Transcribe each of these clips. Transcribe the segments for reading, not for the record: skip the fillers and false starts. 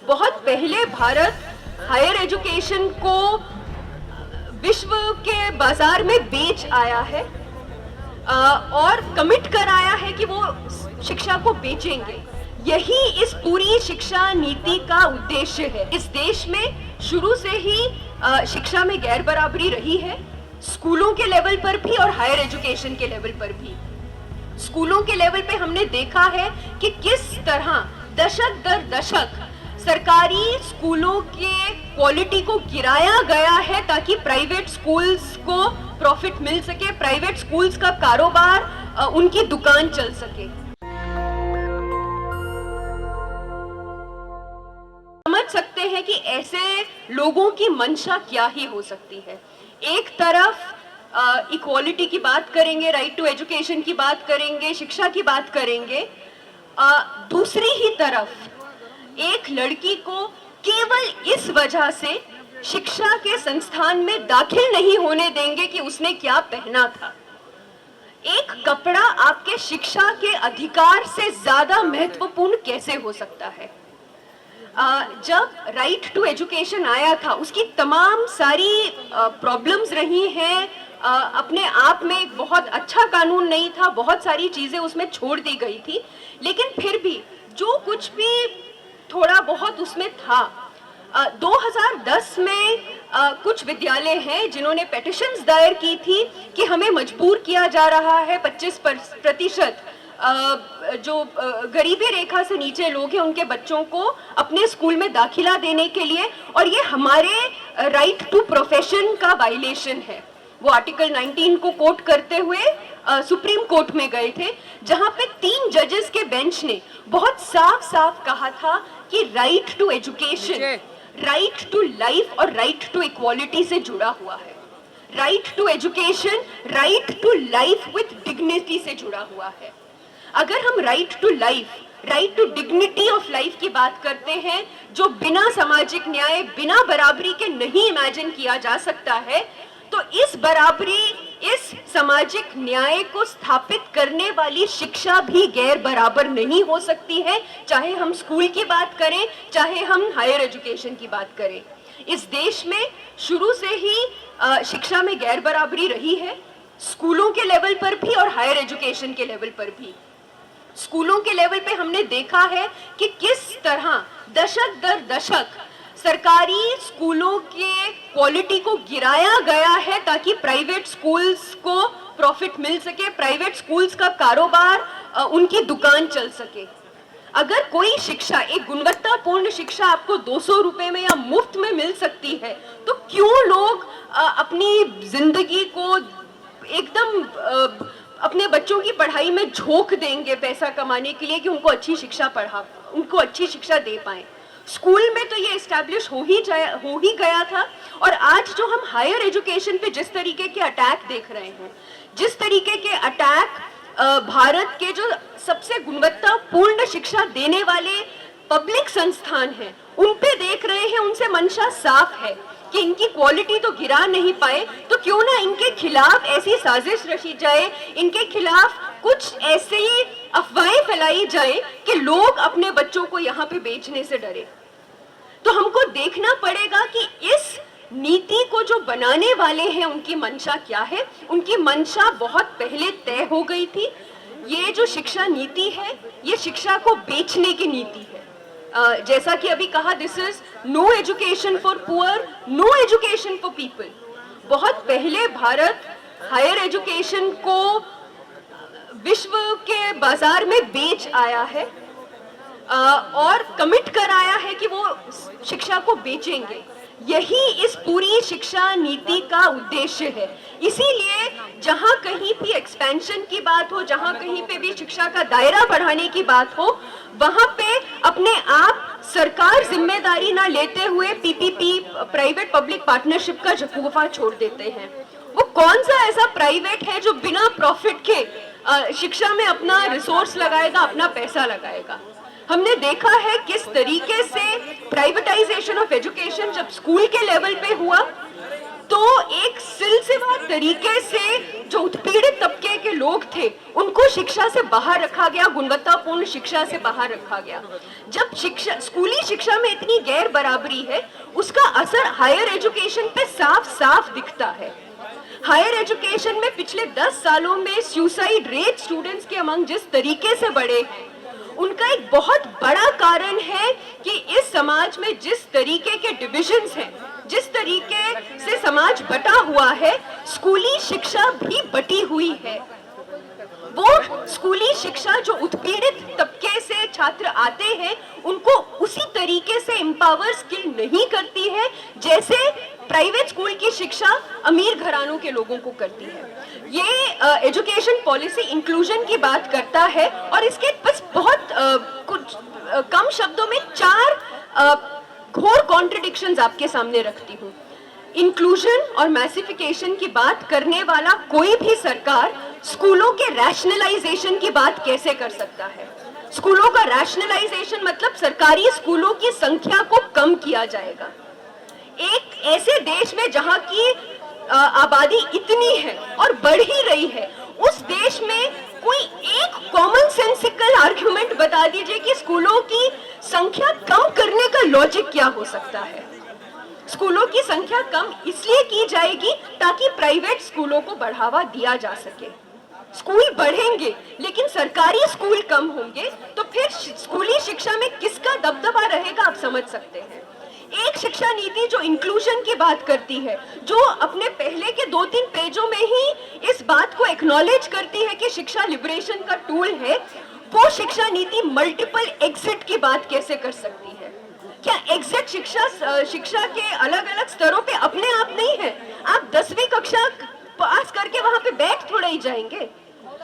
बहुत पहले Bharat higher education को विश्व के बाजार में बेच आया है और कमिट कराया है कि वो शिक्षा को बेचेंगे। यही इस पूरी शिक्षा नीति का उद्देश्य है। इस देश में शुरू से ही शिक्षा में गैर बराबरी रही है, स्कूलों के लेवल पर भी और हायर एजुकेशन के लेवल पर भी। स्कूलों के लेवल पे हमने देखा है कि किस तरह दशक दर दशक सरकारी स्कूलों के क्वालिटी को गिराया गया है ताकि प्राइवेट स्कूल्स को प्रॉफिट मिल सके, प्राइवेट स्कूल्स का कारोबार उनकी दुकान चल सके। समझ सकते हैं कि ऐसे लोगों की मंशा क्या ही हो सकती है। एक तरफ इक्वालिटी की बात करेंगे, राइट टू एजुकेशन की बात करेंगे, शिक्षा की बात करेंगे, दूसरी ही तरफ एक लड़की को केवल इस वजह से शिक्षा के संस्थान में दाखिल नहीं होने देंगे कि उसने क्या पहना था। एक कपड़ा आपके शिक्षा के अधिकार से ज्यादा महत्वपूर्ण कैसे हो सकता है? जब राइट टू एजुकेशन आया था उसकी तमाम सारी प्रॉब्लम्स रही हैं, अपने आप में एक बहुत अच्छा कानून नहीं था, बहुत सारी चीजें उसमें छोड़ दी गई थी, लेकिन फिर भी जो कुछ भी थोड़ा बहुत उसमें था, 2010 में कुछ विद्यालय हैं जिन्होंने पेटिशंस दायर की थी कि हमें मजबूर किया जा रहा है 25% जो गरीबी रेखा से नीचे लोग हैं उनके बच्चों को अपने स्कूल में दाखिला देने के लिए, और ये हमारे राइट टू प्रोफेशन का वायलेशन है। वो आर्टिकल 19 को कोट करते हुए सुप्रीम कोर्ट में गए थे, जहां पे 3 जजेस के बेंच ने बहुत साफ साफ कहा था कि right to education, right to life और राइट टू इक्वालिटी से जुड़ा हुआ है। Right to education, right to life with dignity से जुड़ा हुआ है। अगर हम right to life, right to dignity of life की बात करते हैं, जो बिना सामाजिक न्याय, बिना बराबरी के नहीं इमेजिन किया जा सकता है, तो इस बराबरी, इस सामाजिक न्याय को स्थापित करने वाली शिक्षा भी गैर बराबर नहीं हो सकती है, चाहे हम स्कूल की बात करें, चाहे हम हायर एजुकेशन की बात करें। इस देश में शुरू से ही शिक्षा में गैर बराबरी रही है, स्कूलों के लेवल पर भी और हायर एजुकेशन के लेवल पर भी। स्कूलों के लेवल पे हमने देखा है कि किस तरह दशक दर दशक सरकारी स्कूलों के क्वालिटी को गिराया गया है ताकि प्राइवेट स्कूल्स को प्रॉफिट मिल सके, प्राइवेट स्कूल्स का कारोबार उनकी दुकान चल सके। अगर कोई शिक्षा, एक गुणवत्तापूर्ण शिक्षा आपको 200 रुपए में या मुफ्त में मिल सकती है, तो क्यों लोग अपनी जिंदगी को एकदम अपने बच्चों की पढ़ाई में झोंक देंगे पैसा कमाने के लिए कि उनको अच्छी शिक्षा दे पाएं। स्कूल में तो ये एस्टैब्लिश हो ही गया था, और आज जो हम हायर एजुकेशन पे जिस तरीके के अटैक देख रहे हैं, जिस तरीके के अटैक भारत के जो सबसे गुणवत्तापूर्ण शिक्षा देने वाले पब्लिक संस्थान हैं उन पे देख रहे हैं, उनसे मंशा साफ है कि इनकी क्वालिटी तो गिरा नहीं पाए, तो क्यों ना इनके खिलाफ ऐसी साजिश रची जाए, इनके खिलाफ कुछ ऐसे ही अफवाहें फैलाई जाए कि लोग अपने बच्चों को यहाँ पे बेचने से डरे। तो हमको देखना पड़ेगा कि इस नीति को जो बनाने वाले हैं उनकी मंशा क्या है। उनकी मंशा बहुत पहले तय हो गई थी। ये जो शिक्षा नीति है, ये शिक्षा को बेचने की नीति है। जैसा कि अभी कहा, this is no education for poor, no education for people. बहुत पहले भारत हायर एजुकेशन को विश्व के बाजार में बेच आया है और कमिट कराया है कि वो शिक्षा को बेचेंगे। यही इस पूरी शिक्षा नीति का उद्देश्य है। इसीलिए जहां कहीं भी एक्सपेंशन की बात हो, जहां कहीं पे भी शिक्षा का दायरा बढ़ाने की बात हो, वहां पे अपने आप सरकार जिम्मेदारी ना लेते हुए पीपीपी, प्राइवेट पब्लिक पार्टनरशिप का जफूफा छोड़ देते हैं। वो कौन सा ऐसा प्राइवेट है जो बिना प्रॉफिट के शिक्षा में अपना रिसोर्स लगाएगा, अपना पैसा लगाएगा? हमने देखा है किस तरीके से प्राइवेटाइजेशन ऑफ एजुकेशन जब स्कूल के लेवल पे हुआ तो एक सिलसिलेवार तरीके से जो उत्पीड़ित तबके के लोग थे उनको शिक्षा से बाहर रखा गया, गुणवत्तापूर्ण शिक्षा से बाहर रखा गया। जब शिक्षा, स्कूली शिक्षा में इतनी गैर बराबरी है, उसका असर हायर एजुकेशन पे साफ साफ दिखता है। हायर एजुकेशन में पिछले 10 सालों में सुसाइड रेट स्टूडेंट्स के अमंग जिस तरीके से बढ़े हैं, उनका एक बहुत बड़ा कारण है कि इस समाज में जिस तरीके के डिविजन्स हैं, जिस तरीके से समाज बटा हुआ है, स्कूली शिक्षा भी बटी हुई है। वो स्कूली शिक्षा जो उत्पीड़ित तबके से छात्र आते हैं उनको उसी तरीके से एम्पावर स्किल नहीं करती है जैसे प्राइवेट स्कूल की शिक्षा अमीर घरानों के लोगों को करती है। ये एजुकेशन पॉलिसी इंक्लूजन की बात करता है और इसके बस बहुत कुछ कम शब्दों में 4 घोर कॉन्ट्रडिक्शंस आपके सामने रखती हूँ। इंक्लूजन और मैसिफिकेशन की बात करने वाला कोई भी सरकार स्कूलों के रैशनलाइजेशन की बात कैसे कर सकता है? स्कूलों का रैशनलाइजेशन मतलब सरकारी स्कूलों की संख्या को कम किया जाएगा। एक ऐसे देश में जहां की आबादी इतनी है और बढ़ ही रही है, उस देश में कोई एक कॉमन सेंसिकल आर्गुमेंट बता दीजिए कि स्कूलों की संख्या कम करने का लॉजिक क्या हो सकता है। स्कूलों की संख्या कम इसलिए की जाएगी ताकि प्राइवेट स्कूलों को बढ़ावा दिया जा सके। स्कूल बढ़ेंगे लेकिन सरकारी स्कूल कम होंगे तो फिर स्कूली शिक्षा में किसका दबदबा रहेगा, आप समझ सकते हैं। एक शिक्षा नीति जो इंक्लूजन की बात करती है, जो अपने पहले के 2-3 पेजों में ही इस बात को एक्नॉलेज करती है कि शिक्षा लिबरेशन का टूल है, वो शिक्षा नीति मल्टीपल एग्जिट की बात कैसे कर सकती है? क्या एग्जिट शिक्षा के अलग अलग स्तरों पे अपने आप नहीं है? आप 10वीं कक्षा पास करके वहां पे बैठ थोड़ा ही जाएंगे,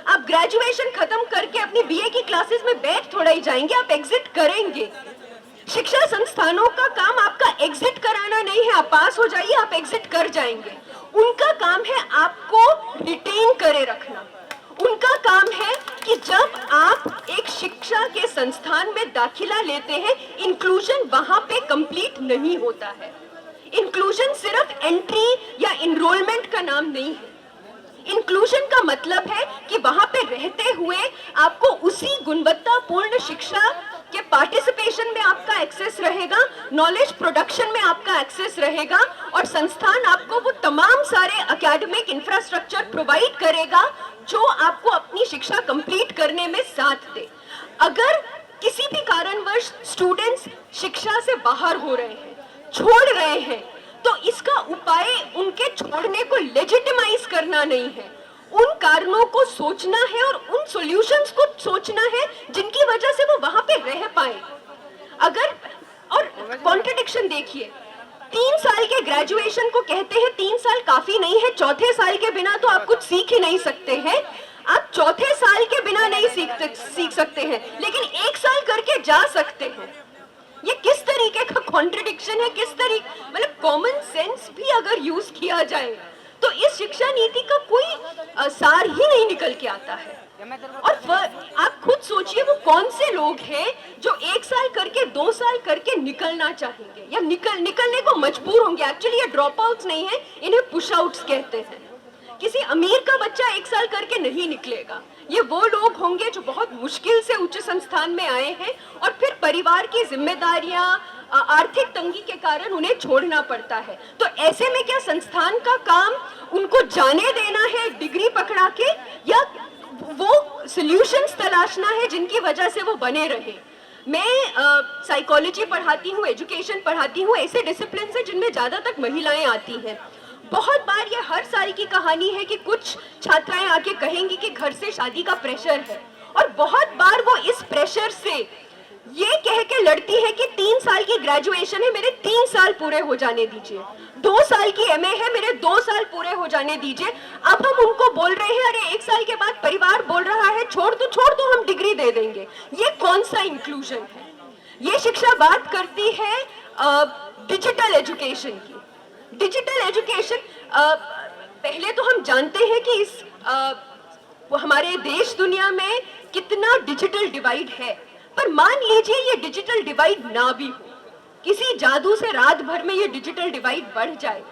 आप ग्रेजुएशन खत्म करके अपनी बीए की क्लासेस में बैठ थोड़ा ही जाएंगे, आप एग्जिट करेंगे। शिक्षा संस्थानों का काम आपका एग्जिट कराना नहीं है, आप पास हो जाइए, आप एग्जिट कर जाएंगे। उनका काम है आपको रिटेन करे रखना। उनका काम है कि जब आप एक शिक्षा के संस्थान में दाखिला लेते हैं, इंक्लूजन वहां पे कंप्लीट नहीं होता है। इंक्लूजन सिर्फ एंट्री या इनरोलमेंट का नाम नहीं है। इंक्लूजन का मतलब है कि वहां पे रहते हुए आपको उसी गुणवत्तापूर्ण शिक्षा के पार्टिसिपेशन में आपका एक्सेस रहेगा, नॉलेज प्रोडक्शन में आपका एक्सेस रहेगा और संस्थान आपको वो तमाम सारे एकेडमिक इंफ्रास्ट्रक्चर प्रोवाइड करेगा जो आपको अपनी शिक्षा कंप्लीट करने में साथ दे। अगर किसी भी कारणवश स्टूडेंट्स शिक्षा से बाहर हो रहे हैं, छोड़ रहे हैं, तो इसका उपाय उनके छोड़ने को लेजिटिमाइज करना नहीं है, उन कारणों को सोचना है और उन सॉल्यूशंस को सोचना है जिनकी वजह से वो वहां पे रह पाए। अगर और कॉन्ट्रडिक्शन देखिए, 3 साल के ग्रेजुएशन को कहते हैं 3 साल काफी नहीं है, चौथे साल के बिना तो आप कुछ सीख ही नहीं सकते हैं। आप चौथे साल के बिना नहीं सीख सकते हैं, लेकिन 1 साल करके जा सकते हैं। ये किस तरीके का कॉन्ट्रडिक्शन है? किस तरीके, मतलब कॉमन सेंस भी अगर यूज किया जाए तो इस शिक्षा नीति का कोई सार ही नहीं निकल के आता है। और आप खुद सोचिए वो कौन से लोग हैं जो 1 साल करके 2 साल करके निकलना चाहेंगे या निकलने को मजबूर होंगे। एक्चुअली ये ड्रॉप आउट्स नहीं है, इन्हें पुश आउट्स कहते हैं। किसी अमीर का बच्चा 1 साल करके नहीं निकलेगा, ये वो लोग होंगे जो बहुत मुश्किल से उच्च संस्थान में आए हैं और फिर परिवार की जिम्मेदारियां, आर्थिक तंगी के कारण उन्हें छोड़ना पड़ता है। तो ऐसे में क्या संस्थान का काम उनको जाने देना है डिग्री पकड़ा के, या वो सॉल्यूशंस तलाशना है जिनकी वजह से वो बने रहे? मैं साइकोलॉजी पढ़ाती हूँ, एजुकेशन पढ़ाती हूँ, ऐसे डिसिप्लिन से जिनमें ज्यादा तक महिलाएं आती हैं। बहुत बार ये हर साल की कहानी है कि कुछ छात्राएं आके कहेंगी कि घर से शादी का प्रेशर है, और बहुत बार वो इस प्रेशर से ये कह के लड़ती है कि 3 साल की ग्रेजुएशन है, मेरे 3 साल पूरे हो जाने दीजिए, 2 साल की एमए है, मेरे 2 साल पूरे हो जाने दीजिए। अब हम उनको बोल रहे हैं अरे 1 साल के बाद परिवार बोल रहा है छोड़ दो, हम डिग्री दे देंगे। ये कौन सा इंक्लूजन है? ये शिक्षा बात करती है डिजिटल एजुकेशन की। डिजिटल एजुकेशन, पहले तो हम जानते हैं कि इस हमारे देश दुनिया में कितना डिजिटल डिवाइड है, पर मान लीजिए ये डिजिटल डिवाइड ना भी हो, किसी जादू से रात भर में ये डिजिटल डिवाइड बढ़ जाए,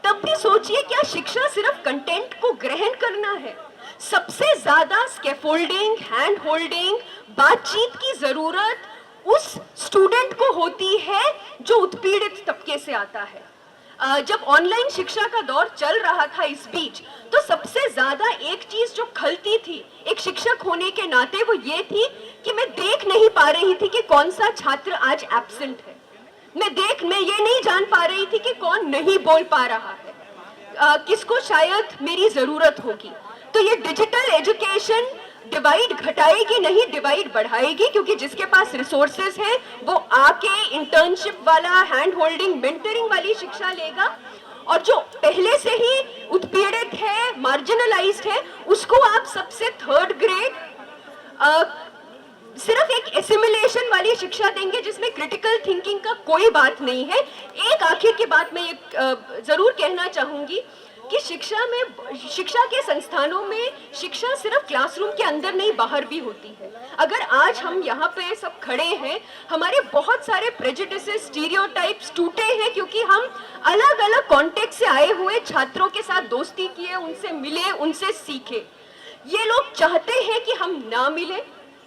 तब भी सोचिए, क्या शिक्षा सिर्फ कंटेंट को ग्रहण करना है? सबसे ज्यादा स्कैफोल्डिंग, हैंड होल्डिंग, बातचीत की जरूरत उस स्टूडेंट को होती है जो उत्पीड़ित तबके से आता है। जब ऑनलाइन शिक्षा का दौर चल रहा था इस बीच, तो सबसे ज्यादा एक चीज जो खलती थी एक शिक्षक होने के नाते, वो ये थी कि मैं देख नहीं पा रही थी कि कौन सा छात्र आज एब्सेंट है। मैं ये नहीं जान पा रही थी कि कौन नहीं बोल पा रहा है, किसको शायद मेरी जरूरत होगी। तो ये डिजिटल एजुकेशन डिवाइड घटाएगी नहीं, डिवाइड बढ़ाएगी, क्योंकि जिसके पास रिसोर्सेज है वो आके इंटर्नशिप वाला, हैंड होल्डिंग, मेंटरिंग वाली शिक्षा लेगा, और जो पहले से ही उत्पीड़ित है, मार्जिनलाइज्ड है, उसको आप सबसे थर्ड ग्रेड सिर्फ एक एसिमिलेशन वाली शिक्षा देंगे जिसमें क्रिटिकल थिंकिंग का कोई बात नहीं है। एक आखिर की बात मैं ये जरूर कहना चाहूंगी कि शिक्षा के संस्थानों में शिक्षा सिर्फ क्लासरूम के अंदर नहीं, बाहर भी होती है। अगर आज हम यहाँ पे सब खड़े हैं, हमारे बहुत सारे प्रेजुडिसेस, स्टीरियोटाइप्स टूटे हैं, क्योंकि हम अलग अलग कॉन्टेक्स्ट से आए हुए छात्रों के साथ दोस्ती किए, उनसे मिले, उनसे सीखे। ये लोग चाहते हैं कि हम ना मिले,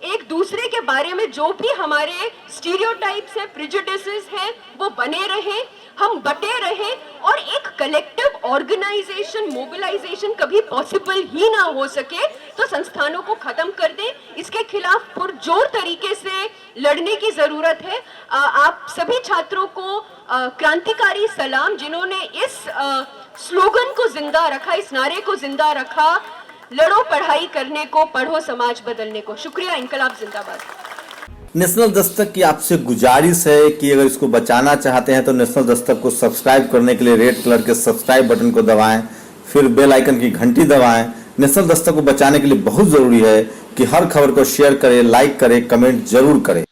एक दूसरे के बारे में जो भी हमारे स्टीरियोटाइप्स हैं, प्रेजुडिसेस हैं, वो बने रहें, हम बटे रहें, और एक कलेक्टिव ऑर्गेनाइजेशन, मोबिलाइजेशन कभी पॉसिबल ही ना हो सके तो संस्थानों को खत्म कर दें। इसके खिलाफ पुरजोर तरीके से लड़ने की जरूरत है। आप सभी छात्रों को क्रांतिकारी सलाम, जिन्होंने इस स्लोगन को जिंदा रखा, इस नारे को जिंदा रखा, लड़ो पढ़ाई करने को, पढ़ो समाज बदलने को। शुक्रिया। इनकलाब जिंदाबाद। नेशनल दस्तक की आपसे गुजारिश है कि अगर इसको बचाना चाहते हैं तो नेशनल दस्तक को सब्सक्राइब करने के लिए रेड कलर के सब्सक्राइब बटन को दबाएं, फिर बेल आइकन की घंटी दबाएं। नेशनल दस्तक को बचाने के लिए बहुत जरूरी है कि हर खबर को शेयर करें, लाइक करें, कमेंट जरूर करें।